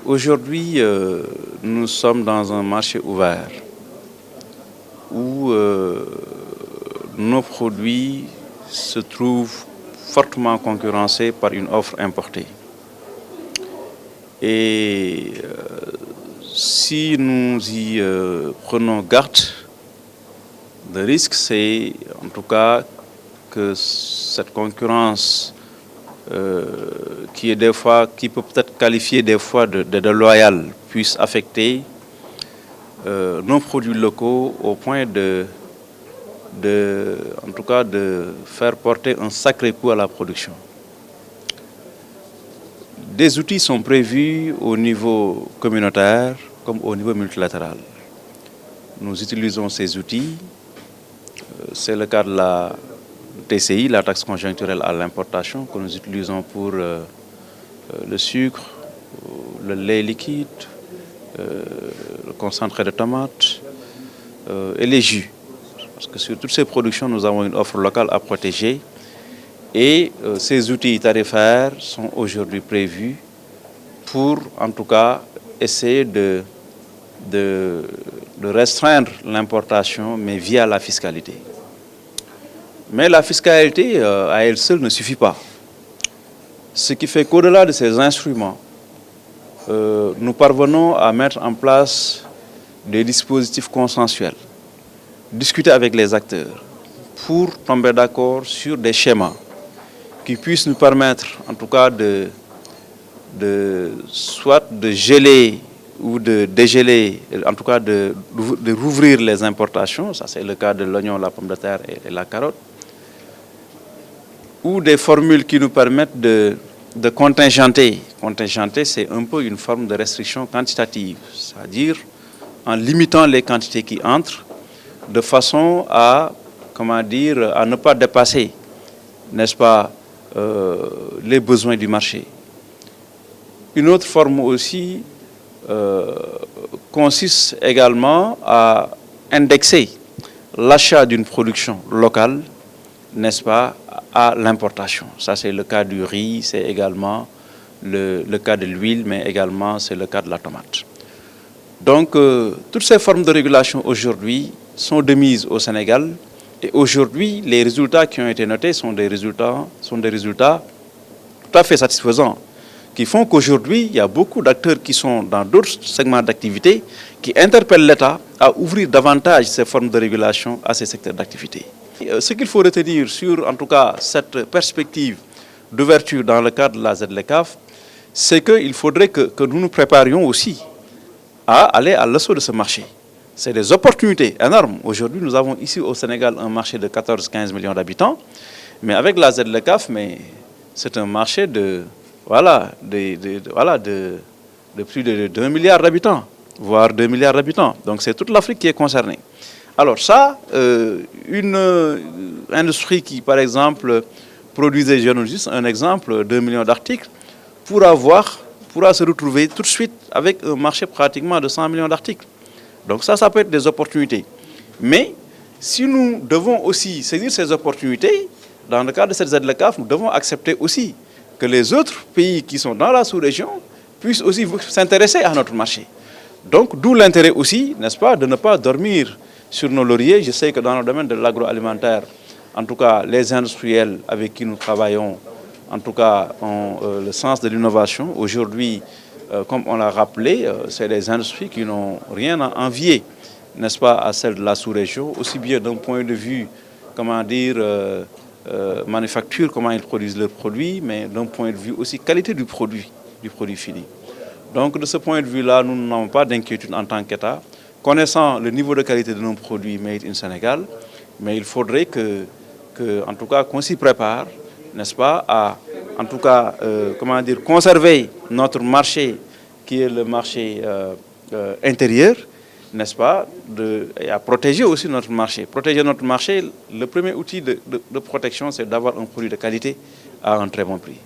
Aujourd'hui, nous sommes dans un marché ouvert où nos produits se trouvent fortement concurrencés par une offre importée. Et si nous y prenons garde, le risque c'est en tout cas que cette concurrence qui peut peut-être qualifier des fois de loyale puisse affecter nos produits locaux au point en tout cas de faire porter un sacré coup à la production. Des outils sont prévus au niveau communautaire comme au niveau multilatéral. Nous utilisons ces outils. C'est le cas de la TCI, la taxe conjoncturelle à l'importation, que nous utilisons pour le sucre, le lait liquide, le concentré de tomates et les jus. Parce que sur toutes ces productions, nous avons une offre locale à protéger. Et ces outils tarifaires sont aujourd'hui prévus pour, en tout cas, essayer de restreindre l'importation, mais via la fiscalité. Mais la fiscalité, à elle seule, ne suffit pas. Ce qui fait qu'au-delà de ces instruments, nous parvenons à mettre en place des dispositifs consensuels, discuter avec les acteurs pour tomber d'accord sur des schémas qui puissent nous permettre, en tout cas, soit de geler ou de dégeler, en tout cas de rouvrir les importations, ça c'est le cas de l'oignon, la pomme de terre et la carotte, ou des formules qui nous permettent de contingenter. Contingenter, c'est un peu une forme de restriction quantitative, c'est-à-dire en limitant les quantités qui entrent de façon à, comment dire, à ne pas dépasser, n'est-ce pas, les besoins du marché. Une autre forme aussi consiste également à indexer l'achat d'une production locale, n'est-ce pas, à l'importation. Ça, c'est le cas du riz, c'est également le cas de l'huile, mais également c'est le cas de la tomate. Donc, toutes ces formes de régulation aujourd'hui sont de mise au Sénégal. Et aujourd'hui, les résultats qui ont été notés sont des résultats tout à fait satisfaisants, qui font qu'aujourd'hui, il y a beaucoup d'acteurs qui sont dans d'autres segments d'activité qui interpellent l'État à ouvrir davantage ces formes de régulation à ces secteurs d'activité. Ce qu'il faut retenir sur, en tout cas, cette perspective d'ouverture dans le cadre de la ZLECAf, c'est qu'il faudrait que nous nous préparions aussi à aller à l'assaut de ce marché. C'est des opportunités énormes. Aujourd'hui, nous avons ici au Sénégal un marché de 14-15 millions d'habitants, mais avec la ZLECAf, c'est un marché de plus de 2 milliards d'habitants, voire 2 milliards d'habitants. Donc c'est toute l'Afrique qui est concernée. Alors ça, une industrie qui, par exemple, produisait, je donne juste un exemple, 2 millions d'articles, pourra se retrouver tout de suite avec un marché pratiquement de 100 millions d'articles. Donc ça peut être des opportunités. Mais si nous devons aussi saisir ces opportunités, dans le cadre de cette ZLECAf, nous devons accepter aussi que les autres pays qui sont dans la sous-région puissent aussi s'intéresser à notre marché. Donc d'où l'intérêt aussi, n'est-ce pas, de ne pas dormir sur nos lauriers. Je sais que dans le domaine de l'agroalimentaire, en tout cas les industriels avec qui nous travaillons, en tout cas ont le sens de l'innovation. Aujourd'hui, comme on l'a rappelé, c'est des industries qui n'ont rien à envier, n'est-ce pas, à celles de la sous-région, aussi bien d'un point de vue, comment dire, manufacture, comment ils produisent leurs produits, mais d'un point de vue aussi qualité du produit fini. Donc de ce point de vue-là, nous n'avons pas d'inquiétude en tant qu'État, connaissant le niveau de qualité de nos produits Made in Sénégal, mais il faudrait en tout cas, qu'on s'y prépare, n'est-ce pas, à, en tout cas, comment dire, conserver notre marché, qui est le marché intérieur, n'est-ce pas, et à protéger aussi notre marché. Protéger notre marché, le premier outil de protection, c'est d'avoir un produit de qualité à un très bon prix.